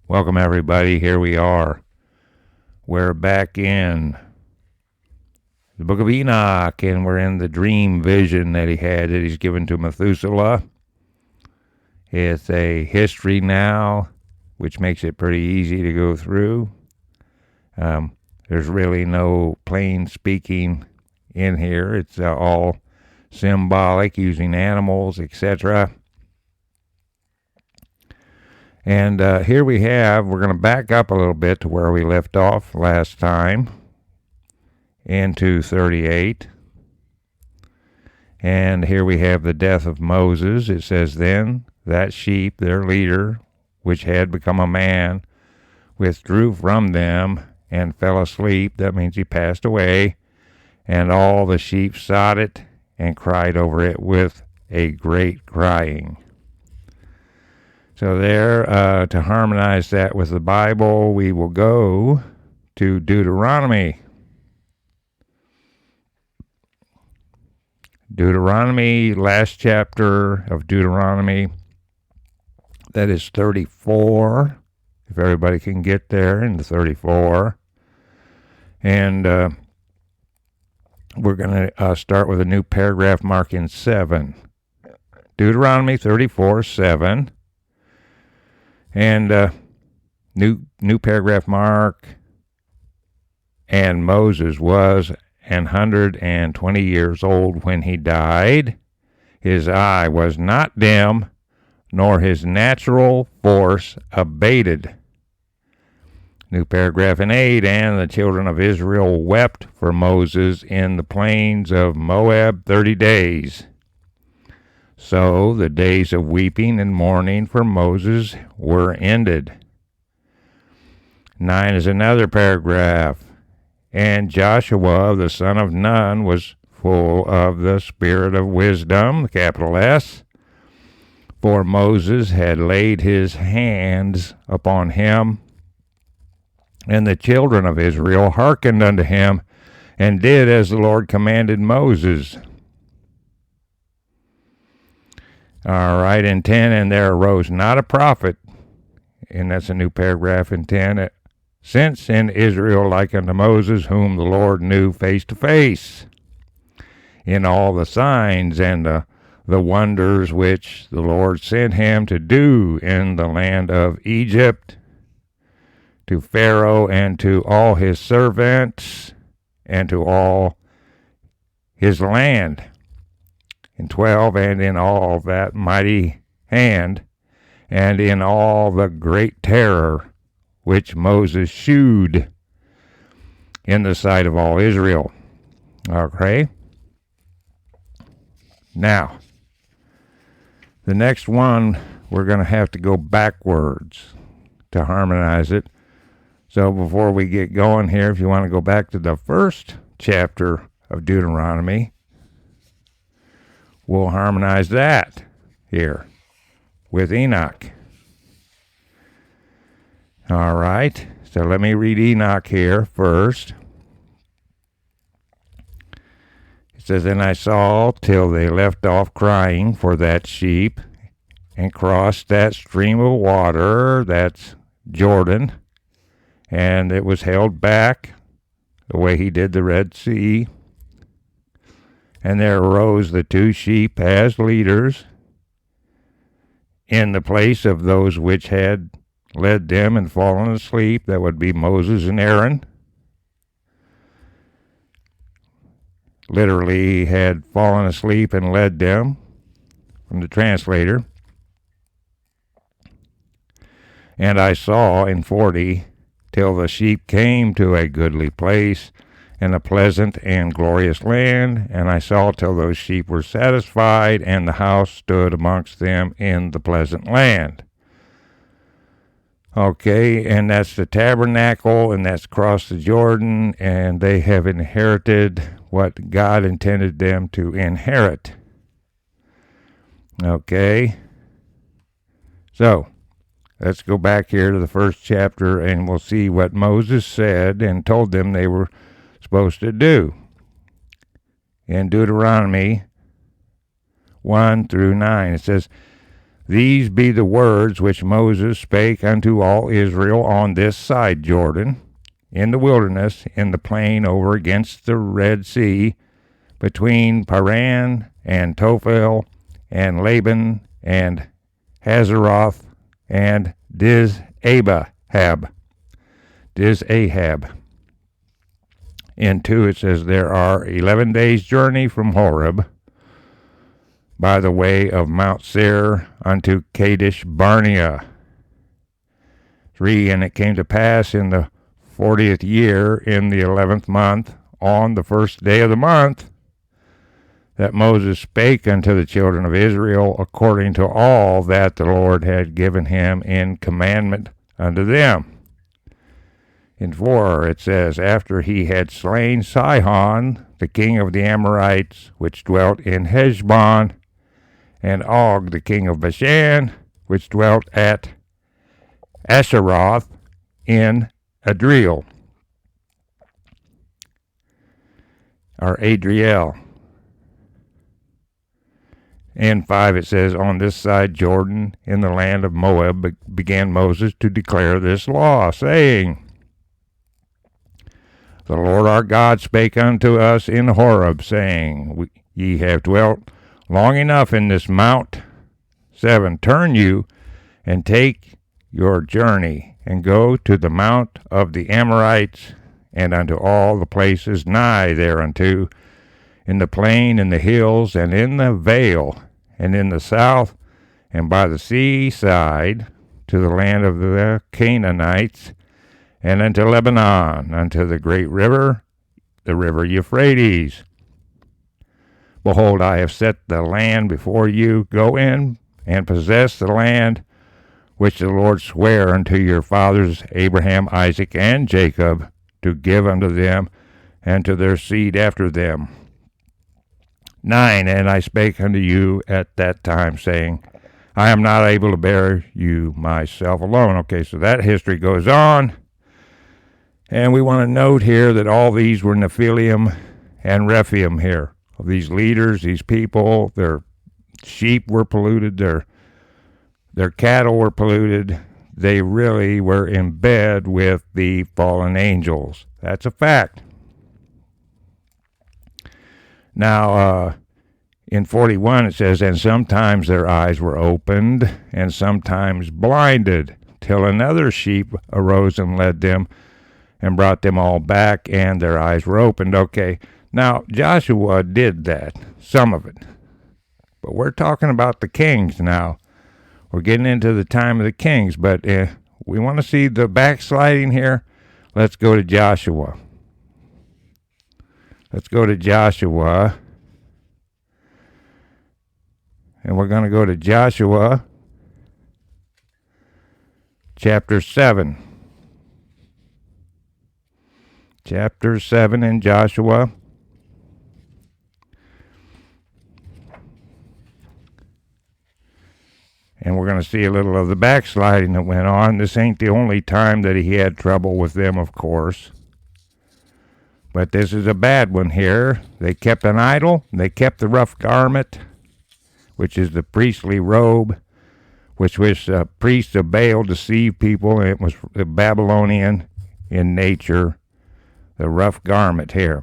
Welcome, everybody. Here we are. We're back in the Book of Enoch, and we're in the dream vision that he's given to Methuselah. It's a history now, which makes it pretty easy to go through. There's really no plain speaking in here. It's all symbolic, using animals, etc. And here we're going to back up a little bit to where we left off last time, into 38. And here we have the death of Moses. It says, "Then that sheep, their leader, which had become a man, withdrew from them and fell asleep." That means he passed away. "And all the sheep sought it and cried over it with a great crying." So there, to harmonize that with the Bible, we will go to Deuteronomy. Deuteronomy, last chapter of Deuteronomy, that is 34, if everybody can get there into 34. And we're going to start with a new paragraph marking 7. Deuteronomy 34:7. And new paragraph mark. "And Moses was 120 years old when he died. His eye was not dim, nor his natural force abated." New paragraph in 8. "And the children of Israel wept for Moses in the plains of Moab 30 days. So the days of weeping and mourning for Moses were ended." 9 is another paragraph. "And Joshua the son of Nun was full of the spirit of wisdom," capital S, "for Moses had laid his hands upon him. And the children of Israel hearkened unto him, and did as the Lord commanded Moses." All right, in 10, "And there arose not a prophet," and that's a new paragraph in 10, "since in Israel like unto Moses, whom the Lord knew face to face, in all the signs and the wonders which the Lord sent him to do in the land of Egypt, to Pharaoh and to all his servants, and to all his land." In 12, "And in all that mighty hand, and in all the great terror which Moses shewed in the sight of all Israel." Okay. Now, the next one, we're going to have to go backwards to harmonize it. So before we get going here, if you want to go back to the first chapter of Deuteronomy, we'll harmonize that here with Enoch. All right, so let me read Enoch here first. It says, "And I saw till they left off crying for that sheep, and crossed that stream of water," that's Jordan, "and it was held back the way he did the Red Sea. And there arose the two sheep as leaders in the place of those which had led them and fallen asleep." That would be Moses and Aaron. Literally had fallen asleep and led them, from the translator. "And I saw in 40 till the sheep came to a goodly place, and a pleasant and glorious land. And I saw till those sheep were satisfied, and the house stood amongst them in the pleasant land." Okay, and that's the tabernacle, and that's across the Jordan, and they have inherited what God intended them to inherit. Okay, so let's go back here to the first chapter, and we'll see what Moses said and told them they were supposed to do. In Deuteronomy 1 through 9, it says, These be the words which Moses spake unto all Israel on this side Jordan, in the wilderness, in the plain over against the Red Sea, between Paran and Tophel, and Laban, and Hazeroth, and Dizahab. In 2 it says, there are 11 days' journey from Horeb, by the way of Mount Seir unto Kadesh Barnea. 3, and it came to pass in the 40th year, in the 11th month, on the first day of the month, that Moses spake unto the children of Israel according to all that the Lord had given him in commandment unto them. In 4 it says, after he had slain Sihon, the king of the Amorites, which dwelt in Heshbon, and Og, the king of Bashan, which dwelt at Asheroth in Adriel, or Adriel. In 5 it says, on this side Jordan, in the land of Moab, began Moses to declare this law, saying, the Lord our God spake unto us in Horeb, saying, ye have dwelt long enough in this mount. 7, turn you, and take your journey, and go to the mount of the Amorites, and unto all the places nigh thereunto, in the plain, in the hills, and in the vale, and in the south, and by the seaside, to the land of the Canaanites, and unto Lebanon, unto the great river, the river Euphrates. Behold, I have set the land before you. Go in and possess the land which the Lord sware unto your fathers Abraham, Isaac, and Jacob, to give unto them and to their seed after them. 9, and I spake unto you at that time, saying, I am not able to bear you myself alone. Okay, so that history goes on. And we want to note here that all these were Nephilim and Rephaim here. Of these leaders, these people, their sheep were polluted, their cattle were polluted. They really were in bed with the fallen angels. That's a fact. Now, in 41 it says, and sometimes their eyes were opened, and sometimes blinded, till another sheep arose and led them, and brought them all back, and their eyes were opened. Okay, now Joshua did that, some of it. But we're talking about the kings now. We're getting into the time of the kings, but we want to see the backsliding here. Let's go to Joshua. Let's go to Joshua. And we're going to go to Joshua chapter 7. Chapter 7 in Joshua. And we're going to see a little of the backsliding that went on. This ain't the only time that he had trouble with them, of course. But this is a bad one here. They kept an idol. They kept the rough garment, which is the priestly robe, which was priests of Baal deceived people, and it was Babylonian in nature. The rough garment here.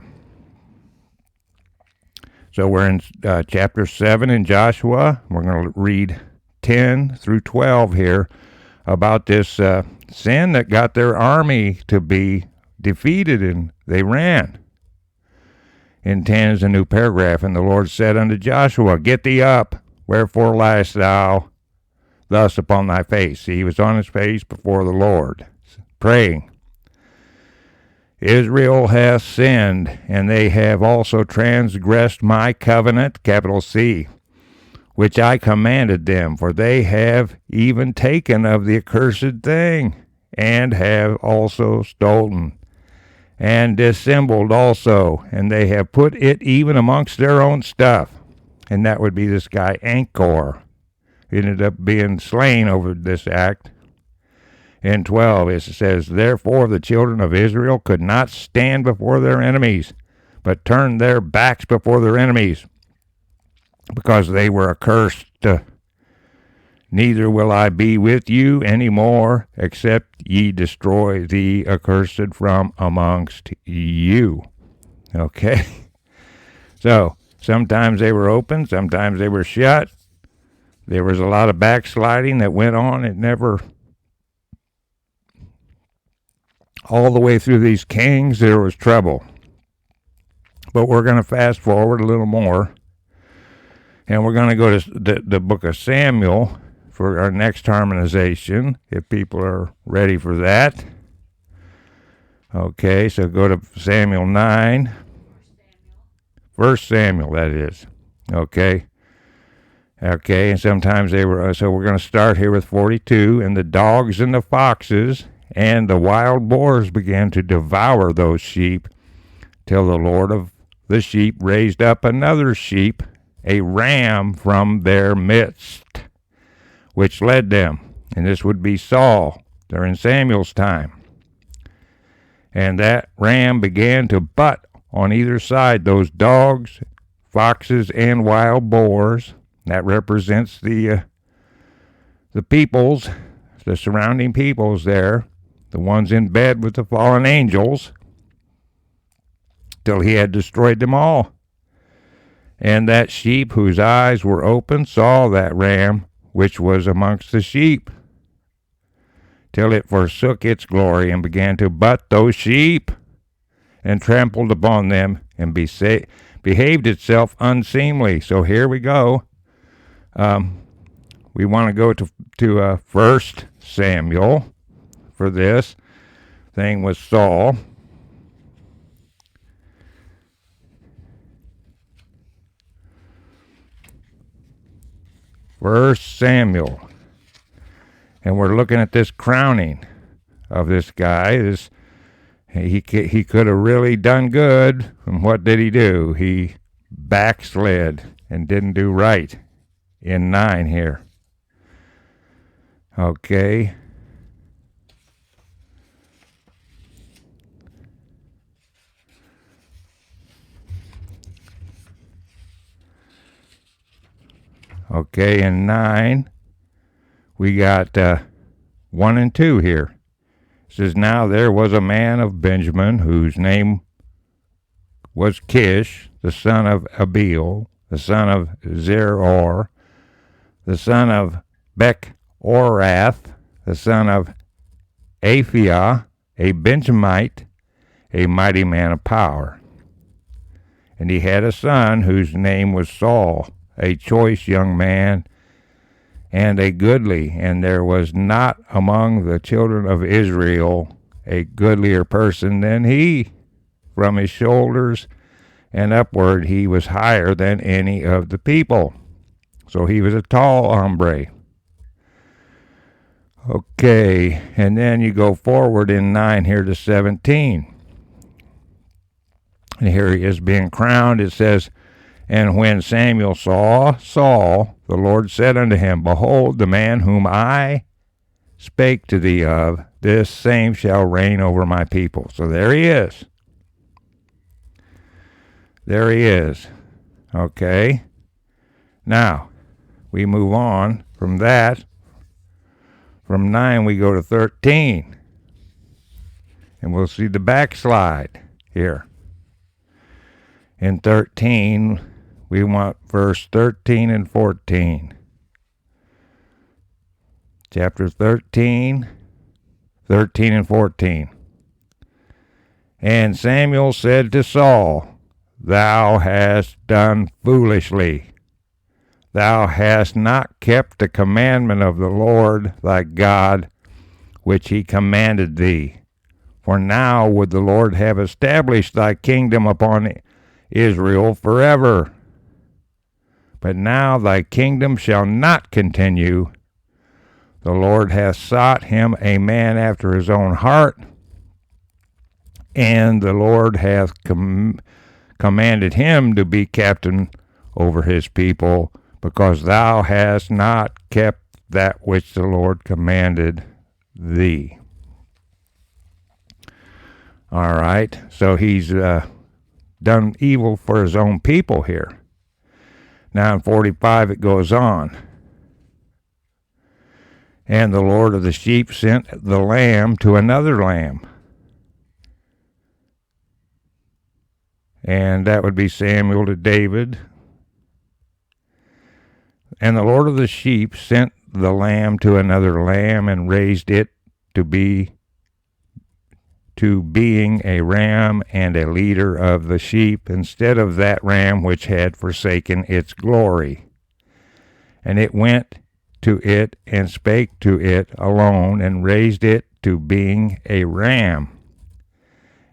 So we're in chapter 7 in Joshua. We're going to read 10 through 12 here about this sin that got their army to be defeated, and they ran. In 10 is a new paragraph, and the Lord said unto Joshua, get thee up, wherefore liest thou thus upon thy face? See, he was on his face before the Lord, praying. Israel hath sinned, and they have also transgressed my covenant, capital C, which I commanded them, for they have even taken of the accursed thing, and have also stolen, and dissembled also, and they have put it even amongst their own stuff. And that would be this guy Angkor. He ended up being slain over this act. In 12 it says, therefore the children of Israel could not stand before their enemies, but turned their backs before their enemies, because they were accursed. Neither will I be with you any more, except ye destroy the accursed from amongst you. Okay? So, sometimes they were open, sometimes they were shut. There was a lot of backsliding that went on. It never, all the way through these kings, there was trouble. But we're going to fast forward a little more. And we're going to go to the book of Samuel for our next harmonization, if people are ready for that. Okay, so go to Samuel 9. 1 Samuel, that is. Okay. Okay, and sometimes they were, so we're going to start here with 42. And the dogs and the foxes and the wild boars began to devour those sheep, till the Lord of the sheep raised up another sheep, a ram from their midst, which led them. And this would be Saul during Samuel's time. And that ram began to butt on either side those dogs, foxes, and wild boars. That represents the peoples, the surrounding peoples there, the ones in bed with the fallen angels, till he had destroyed them all. And that sheep whose eyes were open saw that ram which was amongst the sheep, till it forsook its glory and began to butt those sheep, and trampled upon them, and behaved itself unseemly. So here we go. We want to go to 1 Samuel for this thing with Saul. First Samuel. And we're looking at this crowning of this guy. He could have really done good. And what did he do? He backslid and didn't do right in 9 here. Okay. Okay, in 9, we got 1 and 2 here. It says, now there was a man of Benjamin whose name was Kish, the son of Abiel, the son of Zeror, the son of Bechorath, the son of Aphiah, a Benjamite, a mighty man of power. And he had a son whose name was Saul, a choice young man, and a goodly, and there was not among the children of Israel a goodlier person than he. From his shoulders and upward he was higher than any of the people. So he was a tall hombre. Okay, and then you go forward in 9 here to 17. And here he is being crowned. It says, and when Samuel saw Saul, the Lord said unto him, behold, the man whom I spake to thee of, this same shall reign over my people. So there he is. There he is. Okay. Now, we move on from that. From 9, we go to 13. And we'll see the backslide here. In 13, we want verse 13 and 14. Chapter 13, 13 and 14. And Samuel said to Saul, thou hast done foolishly. Thou hast not kept the commandment of the Lord thy God, which he commanded thee. For now would the Lord have established thy kingdom upon Israel forever. But now thy kingdom shall not continue. The Lord hath sought him a man after his own heart, and the Lord hath commanded him to be captain over his people, because thou hast not kept that which the Lord commanded thee. All right, so he's done evil for his own people here. Now in 45 it goes on. And the Lord of the sheep sent the lamb to another lamb. And that would be Samuel to David. And the Lord of the sheep sent the lamb to another lamb and raised it to being a ram and a leader of the sheep instead of that ram which had forsaken its glory. And it went to it and spake to it alone and raised it to being a ram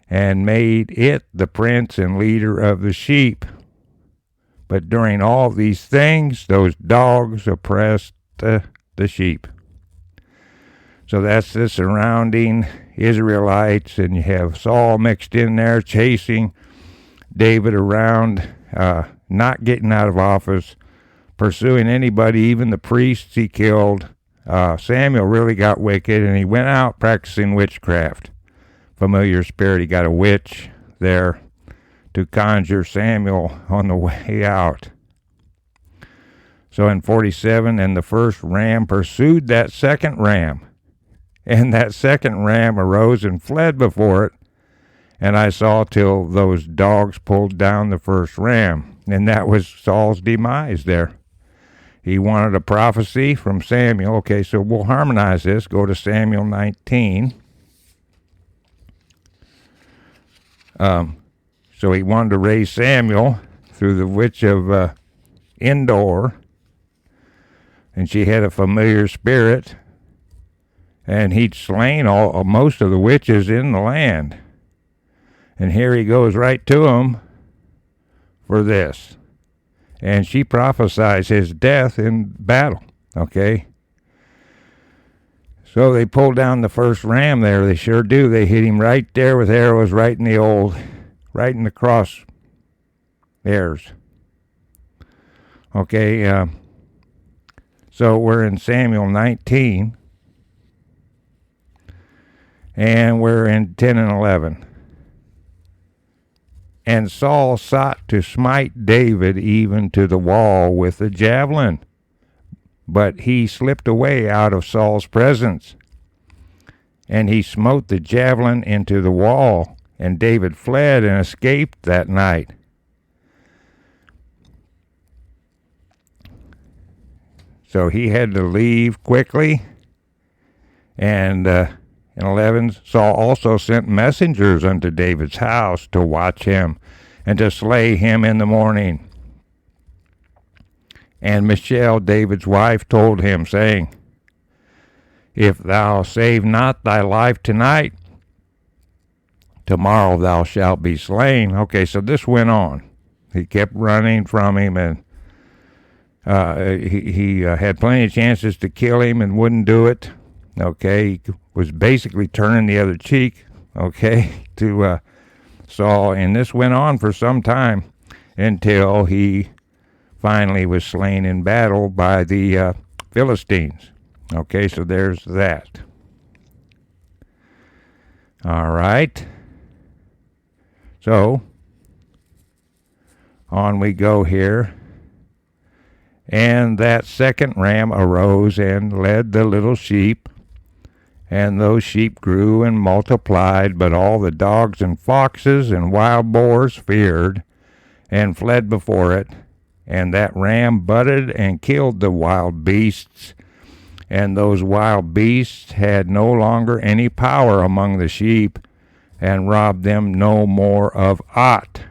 and made it the prince and leader of the sheep. But during all these things, those dogs oppressed the sheep. So that's the surrounding Israelites, and you have Saul mixed in there chasing David around, not getting out of office, pursuing anybody, even the priests he killed. Samuel really got wicked, and he went out practicing witchcraft. Familiar spirit, he got a witch there to conjure Samuel on the way out. So in 47, and the first ram pursued that second ram, and that second ram arose and fled before it, and I saw till those dogs pulled down the first ram. And that was Saul's demise there. He wanted a prophecy from Samuel. Okay, so we'll harmonize this. Go to Samuel 19. So he wanted to raise Samuel through the witch of Endor, and she had a familiar spirit, and he'd slain most of the witches in the land. And here he goes right to them for this. And she prophesies his death in battle, okay? So they pulled down the first ram there. They sure do. They hit him right there with arrows, right in the cross hairs. Okay, so we're in Samuel 19, and we're in 10 and 11. And Saul sought to smite David even to the wall with a javelin, but he slipped away out of Saul's presence. And he smote the javelin into the wall, and David fled and escaped that night. So he had to leave quickly. And in 11, Saul also sent messengers unto David's house to watch him and to slay him in the morning. And Michal, David's wife, told him, saying, If thou save not thy life tonight, tomorrow thou shalt be slain. Okay, so this went on. He kept running from him, and he had plenty of chances to kill him and wouldn't do it. Okay, he was basically turning the other cheek, okay, to Saul. And this went on for some time until he finally was slain in battle by the Philistines. Okay, so there's that. All right. So, on we go here. And that second ram arose and led the little sheep, and those sheep grew and multiplied, but all the dogs and foxes and wild boars feared and fled before it. And that ram butted and killed the wild beasts, and those wild beasts had no longer any power among the sheep, and robbed them no more of aught.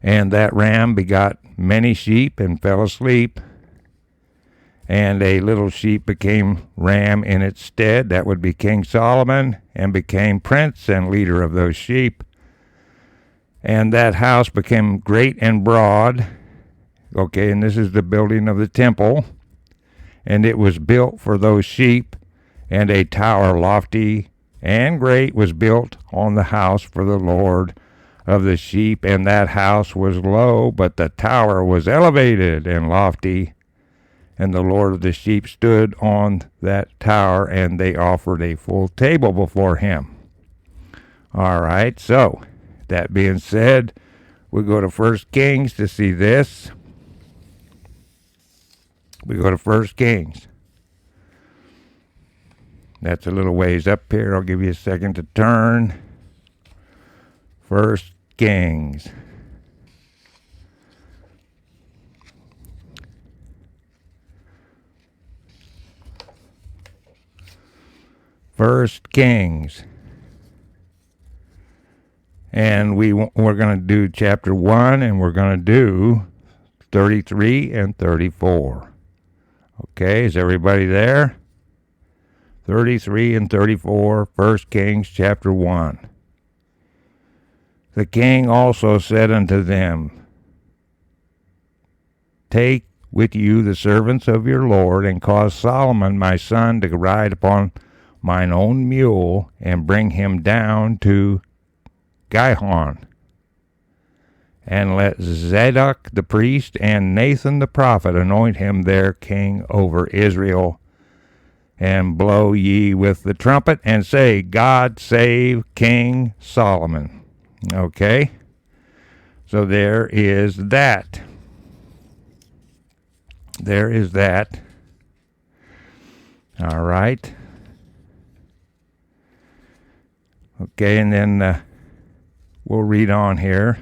And that ram begot many sheep and fell asleep, and a little sheep became ram in its stead. That would be King Solomon, and became prince and leader of those sheep. And that house became great and broad. Okay, and this is the building of the temple. And it was built for those sheep, and a tower lofty and great was built on the house for the Lord of the sheep. And that house was low, but the tower was elevated and lofty. And the Lord of the sheep stood on that tower, and they offered a full table before him. All right, so that being said, we go to 1 Kings to see this. We go to 1 Kings. That's a little ways up here. I'll give you a second to turn. 1 Kings. First Kings. And we're going to do chapter 1, and we're going to do 33 and 34. Okay, is everybody there? 33 and 34, 1 Kings chapter 1. The king also said unto them, Take with you the servants of your Lord, and cause Solomon my son to ride upon mine own mule, and bring him down to Gihon. And let Zadok the priest and Nathan the prophet anoint him their king over Israel. And blow ye with the trumpet, and say, God save King Solomon. Okay? So there is that. There is that. All right. Okay, and then we'll read on here.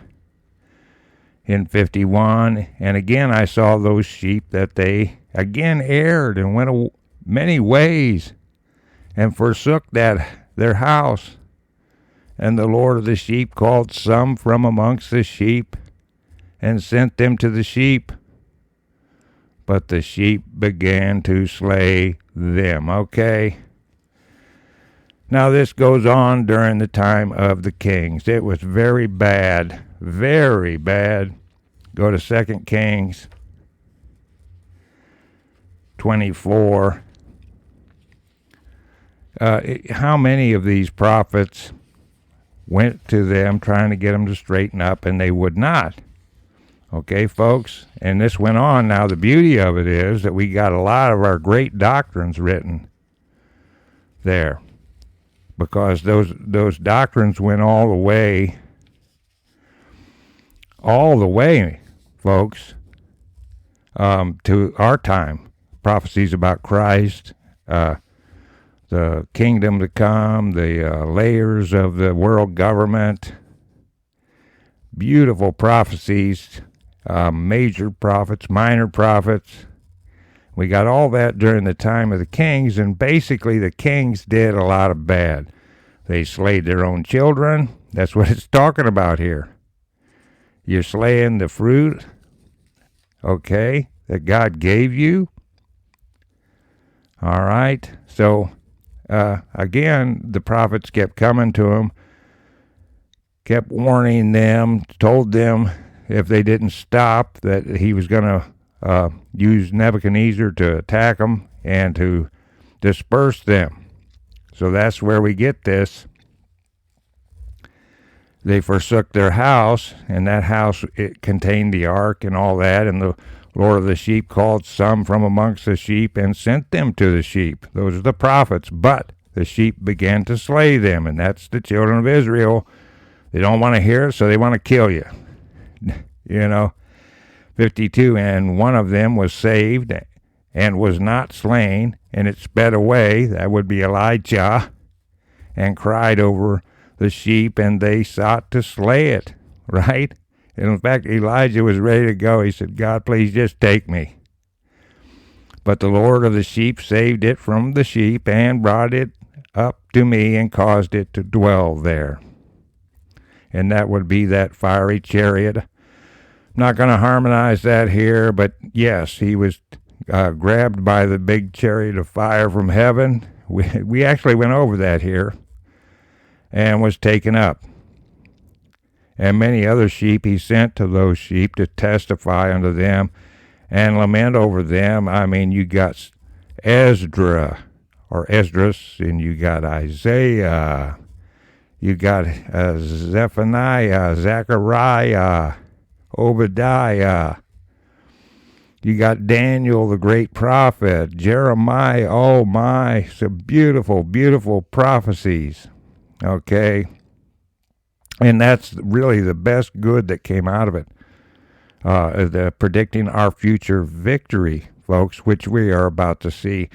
In 51, and again I saw those sheep that they again erred and went many ways, and forsook their house. And the Lord of the sheep called some from amongst the sheep, and sent them to the sheep. But the sheep began to slay them. Okay. Now this goes on during the time of the kings. It was very bad. Very bad. Go to 2 Kings 24. How many of these prophets went to them trying to get them to straighten up, and they would not? Okay, folks? And this went on. Now, the beauty of it is that we got a lot of our great doctrines written there, because those doctrines went all the way, folks, to our time. Prophecies about Christ, the kingdom to come, the layers of the world government, beautiful prophecies, major prophets, minor prophets. We got all that during the time of the kings, and basically the kings did a lot of bad. They slayed their own children. That's what it's talking about here. You're slaying the fruit, okay, that God gave you. All right. So, again, the prophets kept coming to them, kept warning them, told them if they didn't stop that he was going to use Nebuchadnezzar to attack them and to disperse them. So that's where we get this. They forsook their house, and that house, it contained the ark and all that, and the Lord of the sheep called some from amongst the sheep and sent them to the sheep. Those are the prophets, but the sheep began to slay them, and that's the children of Israel. They don't want to hear it, so they want to kill you. 52, and one of them was saved and was not slain, and it sped away, that would be Elijah, and cried over the sheep, and they sought to slay it, right? And in fact, Elijah was ready to go. He said, God, please just take me. But the Lord of the sheep saved it from the sheep and brought it up to me and caused it to dwell there. And that would be that fiery chariot. I'm not going to harmonize that here, but yes, he was grabbed by the big chariot of fire from heaven. We actually went over that here, and was taken up. And many other sheep he sent to those sheep to testify unto them and lament over them. I mean, you got Esdras, and you got Isaiah, you got Zephaniah, Zechariah, Obadiah, you got Daniel, the great prophet, Jeremiah. Oh my, some beautiful, beautiful prophecies. Okay. And that's really the best good that came out of it. The predicting our future victory, folks, which we are about to see.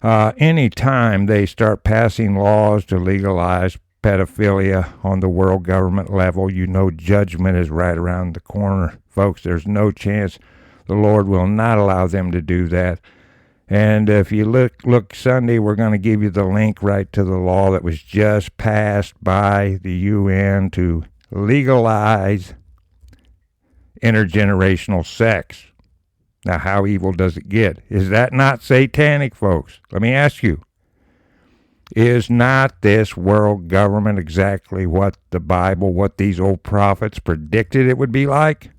Any time they start passing laws to legalize pedophilia on the world government level, you know judgment is right around the corner. Folks, there's no chance the Lord will not allow them to do that. And if you look Sunday, we're going to give you the link right to the law that was just passed by the UN to legalize intergenerational sex. Now, how evil does it get? Is that not satanic, folks? Let me ask you. Is not this world government exactly what the Bible, what these old prophets predicted it would be like?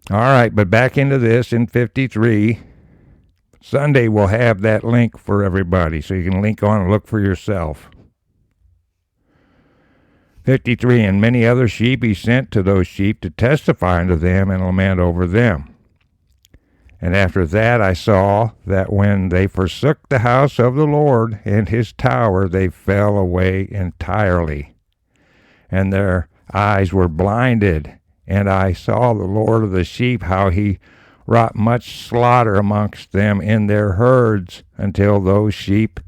All right, but back into this in 53. Sunday we'll have that link for everybody, so you can link on and look for yourself. 53, and many other sheep he sent to those sheep to testify unto them and lament over them. And after that I saw that when they forsook the house of the Lord and his tower, they fell away entirely, and their eyes were blinded. And I saw the Lord of the sheep, how he wrought much slaughter amongst them in their herds, until those sheep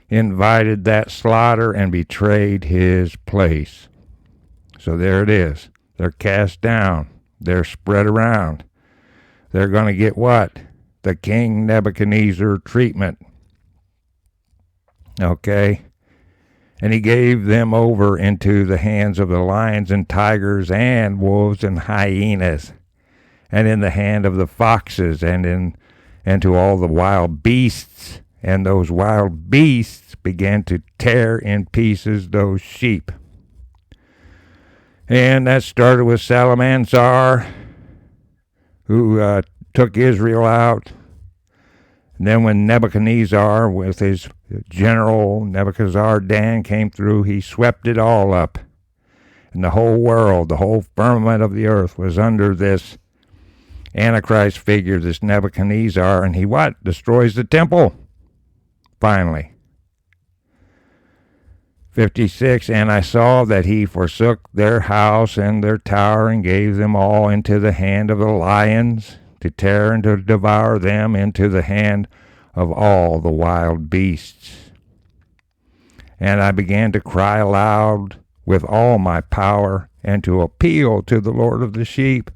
invited that slaughter and betrayed his place. So there it is. They're cast down. They're spread around. They're going to get what? The King Nebuchadnezzar treatment. Okay? And he gave them over into the hands of the lions and tigers and wolves and hyenas, and in the hand of the foxes, and to all the wild beasts. And those wild beasts began to tear in pieces those sheep. And that started with Salmanasar, who took Israel out. And then when Nebuchadnezzar, with his general Nebuchadnezzar came through, he swept it all up. And the whole world, the whole firmament of the earth was under this Antichrist figure, this Nebuchadnezzar. And he what? Destroys the temple. Finally. 56, and I saw that he forsook their house and their tower, and gave them all into the hand of the lions, to tear and to devour them into the hand of all the wild beasts. And I began to cry aloud with all my power, and to appeal to the Lord of the sheep,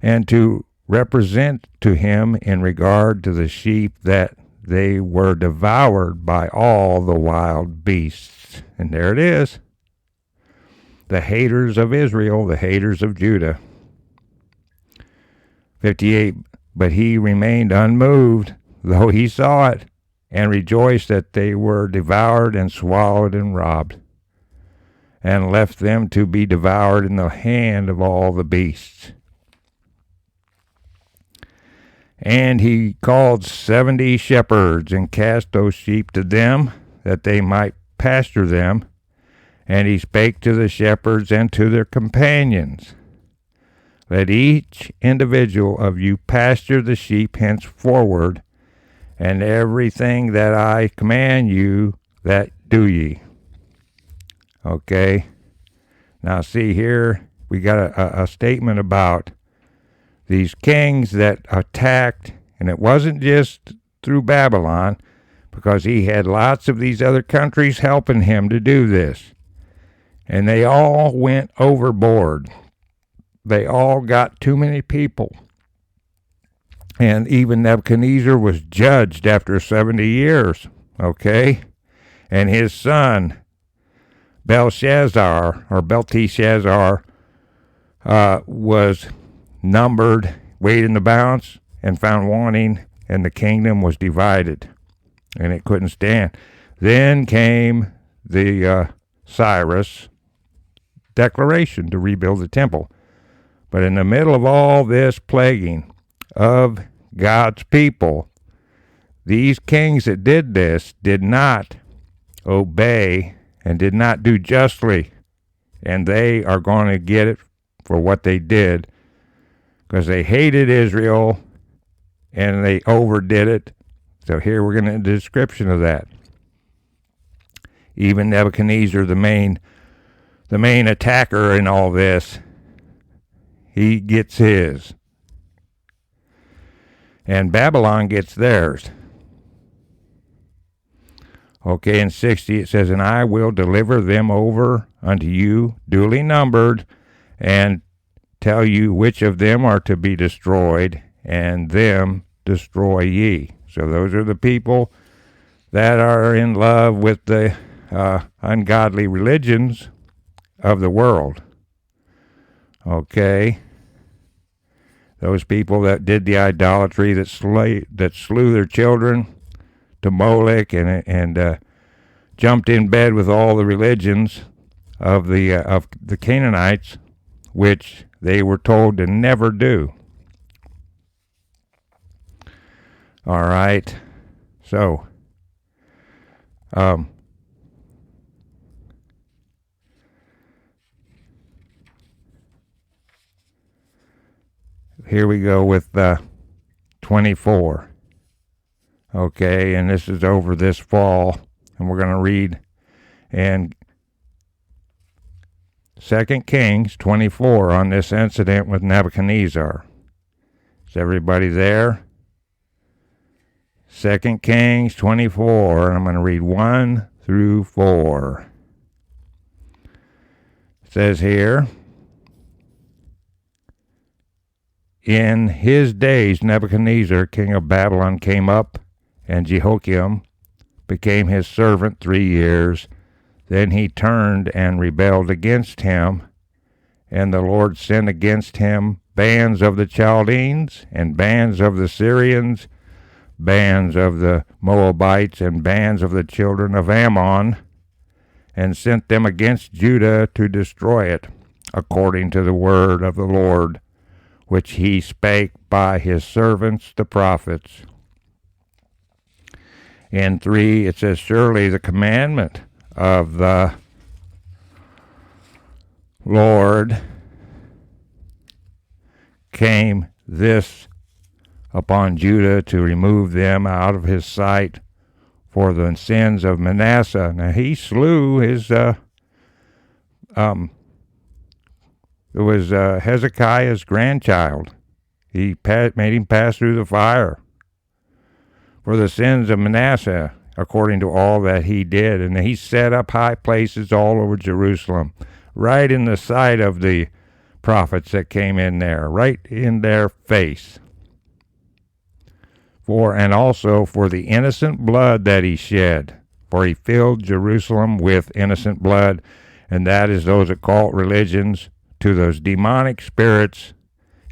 and to represent to him in regard to the sheep that they were devoured by all the wild beasts. And there it is. The haters of Israel, the haters of Judah. 58, but he remained unmoved, though he saw it, and rejoiced that they were devoured and swallowed and robbed, and left them to be devoured in the hand of all the beasts. And he called 70 shepherds, and cast those sheep to them, that they might pasture them. And he spake to the shepherds and to their companions, let each individual of you pasture the sheep henceforward, and everything that I command you, that do ye. Okay. Now see here, we got a statement about these kings that attacked, and it wasn't just through Babylon, because he had lots of these other countries helping him to do this. And they all went overboard. They all got too many people. And even Nebuchadnezzar was judged after 70 years, okay? And his son, Belteshazzar, was numbered, weighed in the balance, and found wanting, and the kingdom was divided, and it couldn't stand. Then came the Cyrus declaration to rebuild the temple. But in the middle of all this plaguing of God's people, these kings that did this did not obey and did not do justly, and they are going to get it for what they did, because they hated Israel and they overdid it. So here we're going to the description of that. Even Nebuchadnezzar, the main attacker in all this, he gets his. and Babylon gets theirs. Okay, in 60 it says, and I will deliver them over unto you, duly numbered, and tell you which of them are to be destroyed, and them destroy ye. So those are the people that are in love with the ungodly religions of the world. Okay? Those people that did the idolatry, that slew their children to Molech, and jumped in bed with all the religions of the Canaanites, which they were told to never do. All right, so here we go with 24. Okay, and this is over this fall, and we're going to read in 2 Kings 24 on this incident with Nebuchadnezzar. Is everybody there? 2 Kings 24, and I'm going to read 1 through 4. It says here, in his days Nebuchadnezzar, king of Babylon, came up, and Jehoiakim became his servant 3 years. Then he turned and rebelled against him, and the Lord sent against him bands of the Chaldeans, and bands of the Syrians, bands of the Moabites, and bands of the children of Ammon, and sent them against Judah to destroy it, according to the word of the Lord, which he spake by his servants the prophets. In 3, it says, surely the commandment of the Lord came this upon Judah to remove them out of his sight for the sins of Manasseh. Now he slew his, it was Hezekiah's grandchild. He made him pass through the fire for the sins of Manasseh, according to all that he did. And he set up high places all over Jerusalem, right in the sight of the prophets that came in there, right in their face. And also for the innocent blood that he shed, for he filled Jerusalem with innocent blood, and that is those occult religions, to those demonic spirits,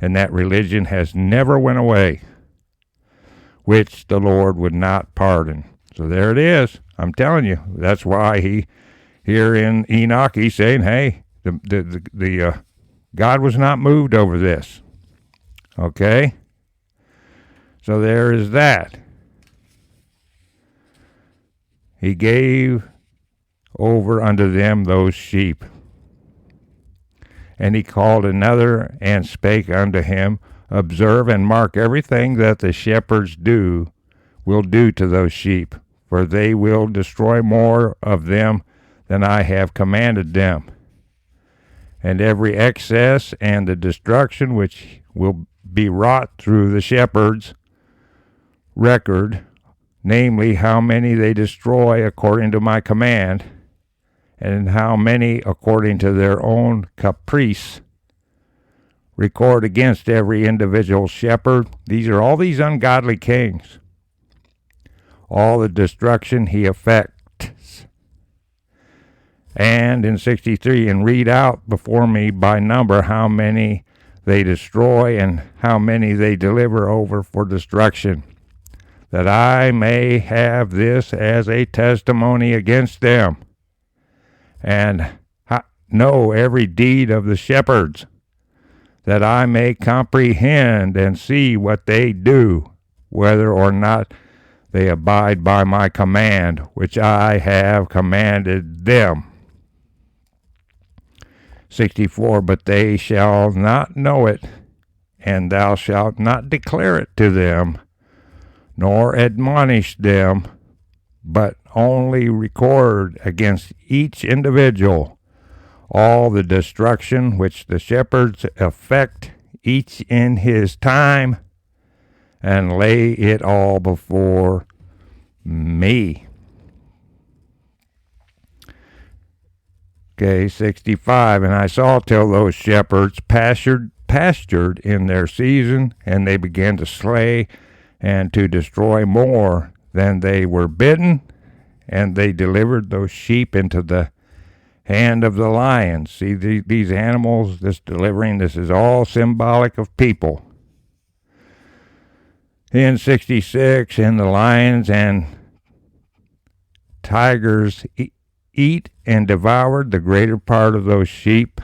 and that religion has never went away, which the Lord would not pardon. So there it is. I'm telling you, that's why here in Enoch, he's saying, hey, the God was not moved over this. Okay? So there is that. He gave over unto them those sheep. And he called another and spake unto him, observe and mark everything that the shepherds will do to those sheep, for they will destroy more of them than I have commanded them. And every excess and the destruction which will be wrought through the shepherds' record, namely how many they destroy according to my command, and how many according to their own caprice, record against every individual shepherd. These are all these ungodly kings. All the destruction he effects. And in 63, and read out before me by number how many they destroy and how many they deliver over for destruction, that I may have this as a testimony against them, and know every deed of the shepherds, that I may comprehend and see what they do, whether or not they abide by my command, which I have commanded them. 64, but they shall not know it, and thou shalt not declare it to them, nor admonish them, but only record against each individual all the destruction which the shepherds effect, each in his time, and lay it all before me. Okay, 65. And I saw till those shepherds pastured in their season, and they began to slay and to destroy more than they were bidden, and they delivered those sheep into the hand of the lions. See, these animals, this is all symbolic of people. In 66, and the lions and tigers eat and devoured the greater part of those sheep,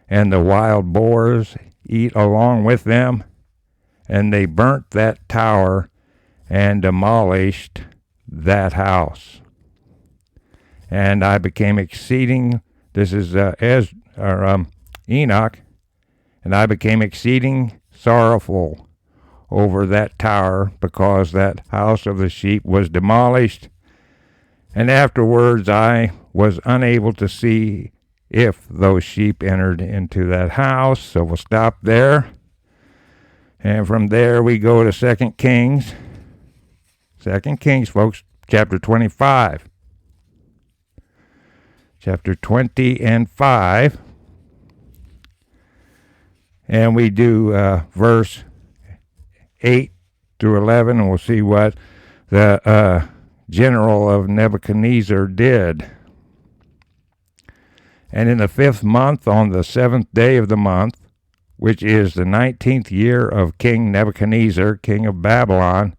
and the wild boars eat along with them, and they burnt that tower and demolished that house. And I became exceeding, this is Enoch, and I became exceeding sorrowful over that tower, because that house of the sheep was demolished. And afterwards I was unable to see if those sheep entered into that house. So we'll stop there. And from there we go to 2 Kings. 2 Kings, folks, chapter 25. Chapter 20 and 5. And we do verse 8 through 11, and we'll see what the general of Nebuchadnezzar did. And in the 5th month, on the 7th day of the month, which is the 19th year of King Nebuchadnezzar, king of Babylon,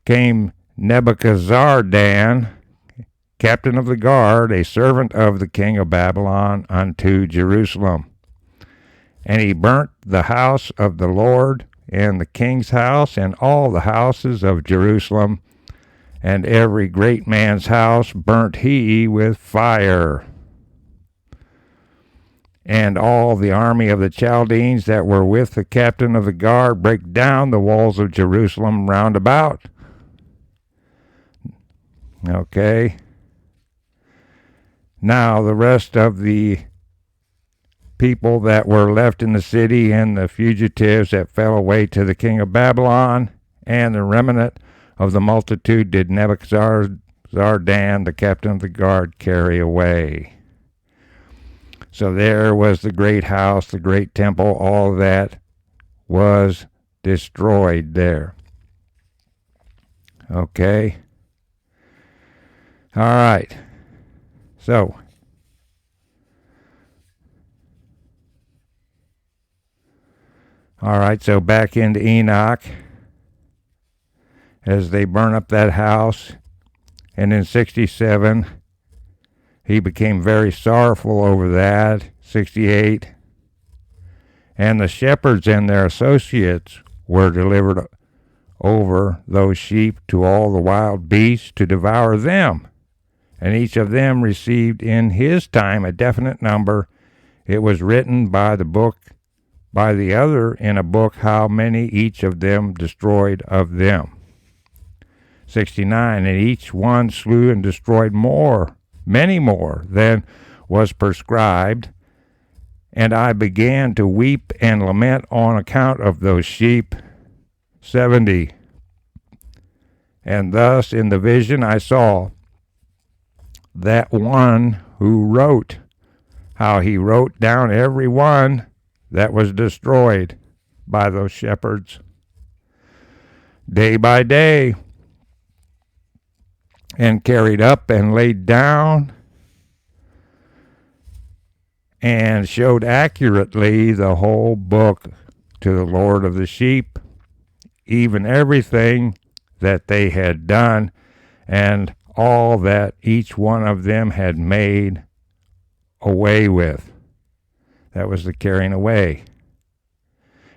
came Nebuzaradan, captain of the guard, a servant of the king of Babylon, unto Jerusalem. And he burnt the house of the Lord, and the king's house, and all the houses of Jerusalem, and every great man's house burnt he with fire. And all the army of the Chaldeans that were with the captain of the guard brake down the walls of Jerusalem round about. Okay. Now the rest of the people that were left in the city, and the fugitives that fell away to the king of Babylon, and the remnant of the multitude, did Nebuzaradan, the captain of the guard, carry away. So there was the great house, the great temple, all that was destroyed there. Okay. All right. So, so back into Enoch, as they burn up that house, and in 67, he became very sorrowful over that. 68, and the shepherds and their associates were delivered over those sheep to all the wild beasts to devour them. And each of them received in his time a definite number. It was written by the other in a book how many each of them destroyed of them. 69, and each one slew and destroyed many more than was prescribed. And I began to weep and lament on account of those sheep. 70, and thus in the vision I saw that one who wrote, how he wrote down every one that was destroyed by those shepherds, day by day, and carried up and laid down, and showed accurately the whole book to the Lord of the sheep, even everything that they had done, and all that each one of them had made away with. That was the carrying away.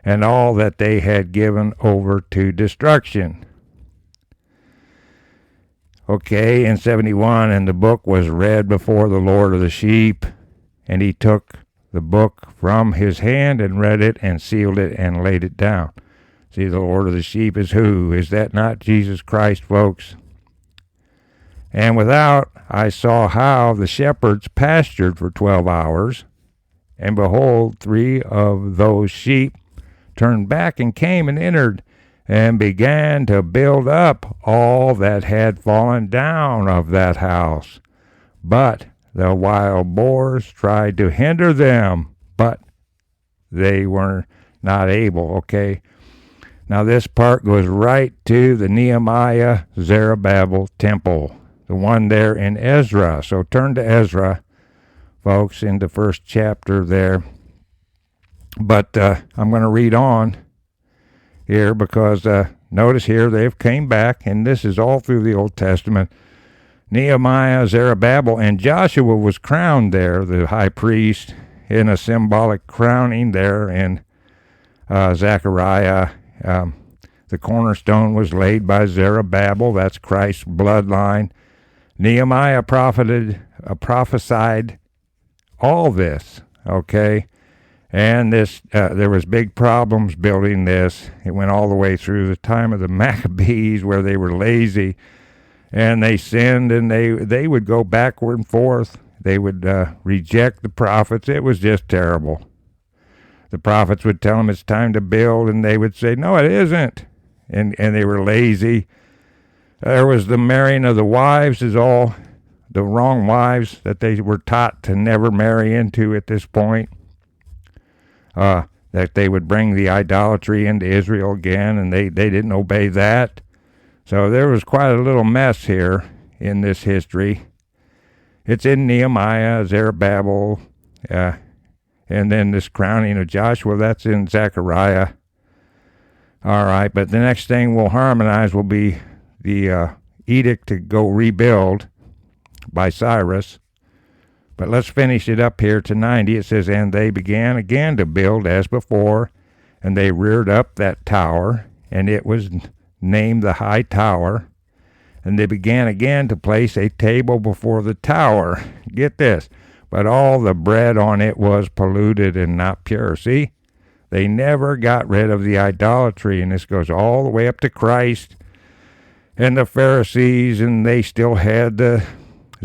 And all that they had given over to destruction. Okay, in 71, and the book was read before the Lord of the sheep, and he took the book from his hand and read it and sealed it and laid it down. See, the Lord of the sheep is who? Is that not Jesus Christ, folks? And without, I saw how the shepherds pastured for 12 hours, and behold, 3 of those sheep turned back and came and entered and began to build up all that had fallen down of that house. But the wild boars tried to hinder them, but they were not able, okay? Now this part goes right to the Nehemiah Zerubbabel temple, the one there in Ezra. So turn to Ezra, folks, in the first chapter there. But I'm going to read on here because notice here they've came back, and this is all through the Old Testament. Nehemiah, Zerubbabel, and Joshua was crowned there, the high priest, in a symbolic crowning there in Zechariah. The cornerstone was laid by Zerubbabel, that's Christ's bloodline. Nehemiah prophesied all this, okay? And this, there was big problems building this. It went all the way through the time of the Maccabees where they were lazy and they sinned, and they would go backward and forth. They would reject the prophets. It was just terrible. The prophets would tell them it's time to build, and they would say, no, it isn't. And they were lazy. There was the marrying of the wives, is all the wrong wives that they were taught to never marry into at this point. That they would bring the idolatry into Israel again, and they didn't obey that. So there was quite a little mess here in this history. It's in Nehemiah, Zerubbabel, and then this crowning of Joshua, that's in Zechariah. All right, but the next thing we'll harmonize will be the edict to go rebuild by Cyrus. But let's finish it up here to 90. It says, and they began again to build as before, and they reared up that tower, and it was named the High Tower. And they began again to place a table before the tower. Get this. But all the bread on it was polluted and not pure. See? They never got rid of the idolatry. And this goes all the way up to Christ and the Pharisees. And they still had the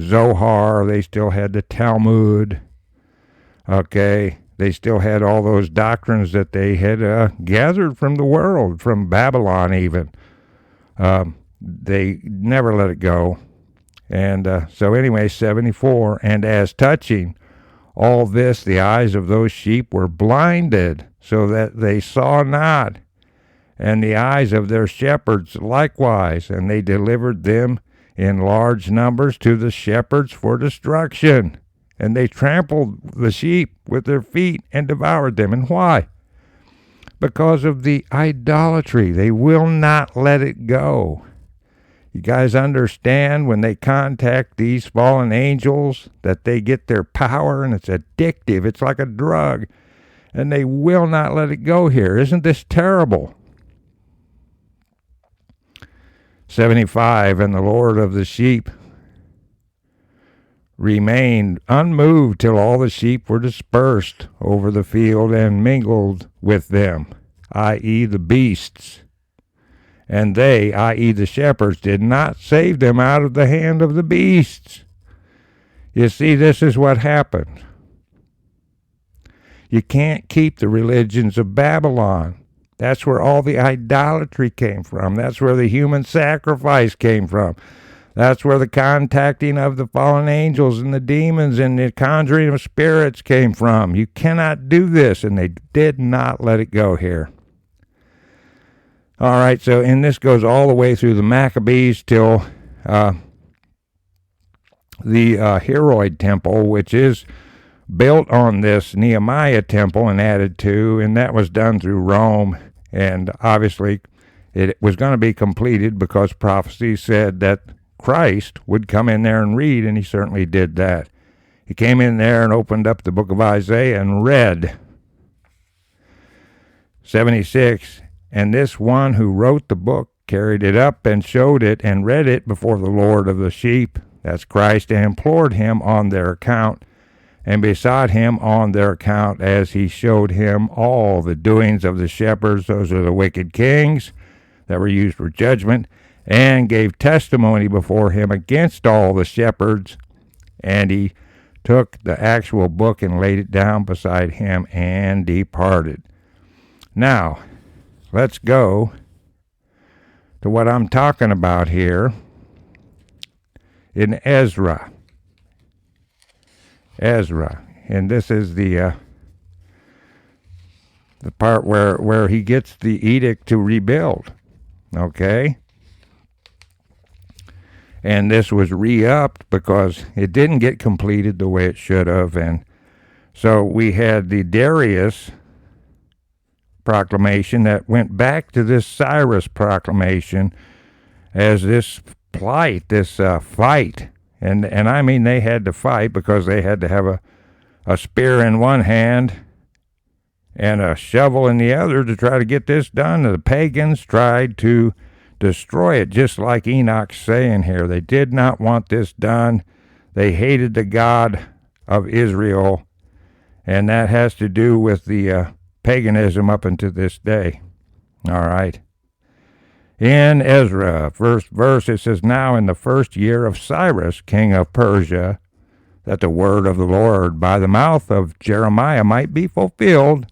Zohar. They still had the Talmud. Okay? They still had all those doctrines that they had gathered from the world, from Babylon even. They never let it go. And so anyway, 74, and as touching all this, the eyes of those sheep were blinded, so that they saw not, and the eyes of their shepherds likewise, and they delivered them in large numbers to the shepherds for destruction. And they trampled the sheep with their feet and devoured them. And why? Because of the idolatry. They will not let it go. You guys understand when they contact these fallen angels that they get their power, and it's addictive. It's like a drug. And they will not let it go here. Isn't this terrible? 75, and the Lord of the sheep remained unmoved till all the sheep were dispersed over the field and mingled with them, i.e. the beasts. And they, i.e. the shepherds, did not save them out of the hand of the beasts. You see, this is what happened. You can't keep the religions of Babylon. That's where all the idolatry came from. That's where the human sacrifice came from. That's where the contacting of the fallen angels and the demons and the conjuring of spirits came from. You cannot do this, and they did not let it go here. All right, so and this goes all the way through the Maccabees till the Herod temple, which is built on this Nehemiah temple and added to, and that was done through Rome. And obviously it was going to be completed because prophecy said that Christ would come in there and read, and he certainly did that. He came in there and opened up the book of Isaiah and read. 76, and this one who wrote the book carried it up and showed it and read it before the Lord of the sheep, that's Christ, and implored him on their account, and besought him on their account, as he showed him all the doings of the shepherds, those are the wicked kings that were used for judgment, and gave testimony before him against all the shepherds. And he took the actual book and laid it down beside him and departed. Now, let's go to what I'm talking about here in Ezra. And this is the part where he gets the edict to rebuild. Okay? And this was re-upped because it didn't get completed the way it should have. And so we had the Darius proclamation that went back to this Cyrus proclamation as this plight, this fight. And I mean, they had to fight because they had to have a spear in one hand and a shovel in the other to try to get this done. The pagans tried to destroy it, just like Enoch's saying here. They did not want this done. They hated the God of Israel, and that has to do with the paganism up until this day. All right. In Ezra, first verse, it says, "Now in the first year of Cyrus, king of Persia, that the word of the Lord by the mouth of Jeremiah might be fulfilled,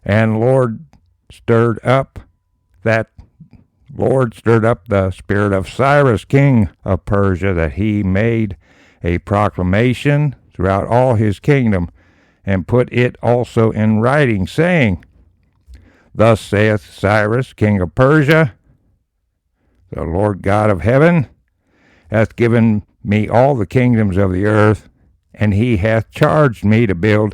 and Lord stirred up the spirit of Cyrus, king of Persia, that he made a proclamation throughout all his kingdom, and put it also in writing, saying, Thus saith Cyrus, king of Persia, the Lord God of heaven hath given me all the kingdoms of the earth, and he hath charged me to build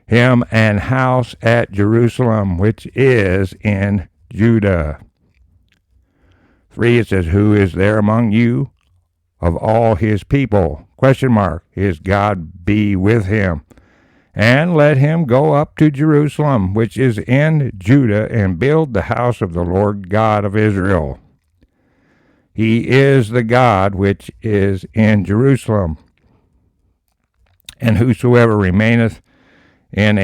him an house at Jerusalem, which is in Judah." 3, it says, "Who is there among you of all his people? Question mark. His God be with him. And let him go up to Jerusalem, which is in Judah, and build the house of the Lord God of Israel. He is the God which is in Jerusalem. And whosoever remaineth in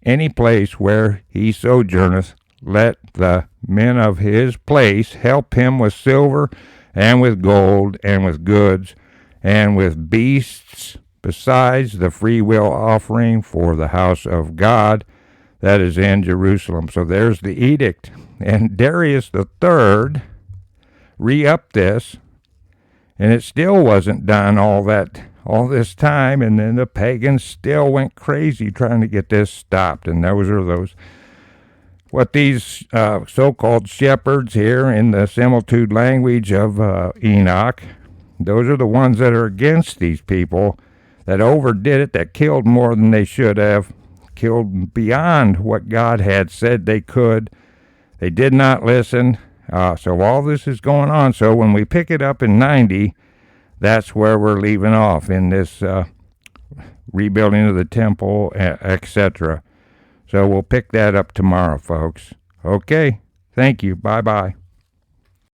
any place where he sojourneth, let the men of his place help him with silver and with gold and with goods and with beasts, besides the freewill offering for the house of God that is in Jerusalem." So there's the edict. And Darius III re-upped this, and it still wasn't done all this time, and then the pagans still went crazy trying to get this stopped. And those what these so-called shepherds here in the similitude language of Enoch, those are the ones that are against these people, that overdid it, that killed more than they should have, killed beyond what God had said they could. They did not listen. So all this is going on. So when we pick it up in 90, that's where we're leaving off in this rebuilding of the temple, etc. So we'll pick that up tomorrow, folks. Okay. Thank you. Bye-bye.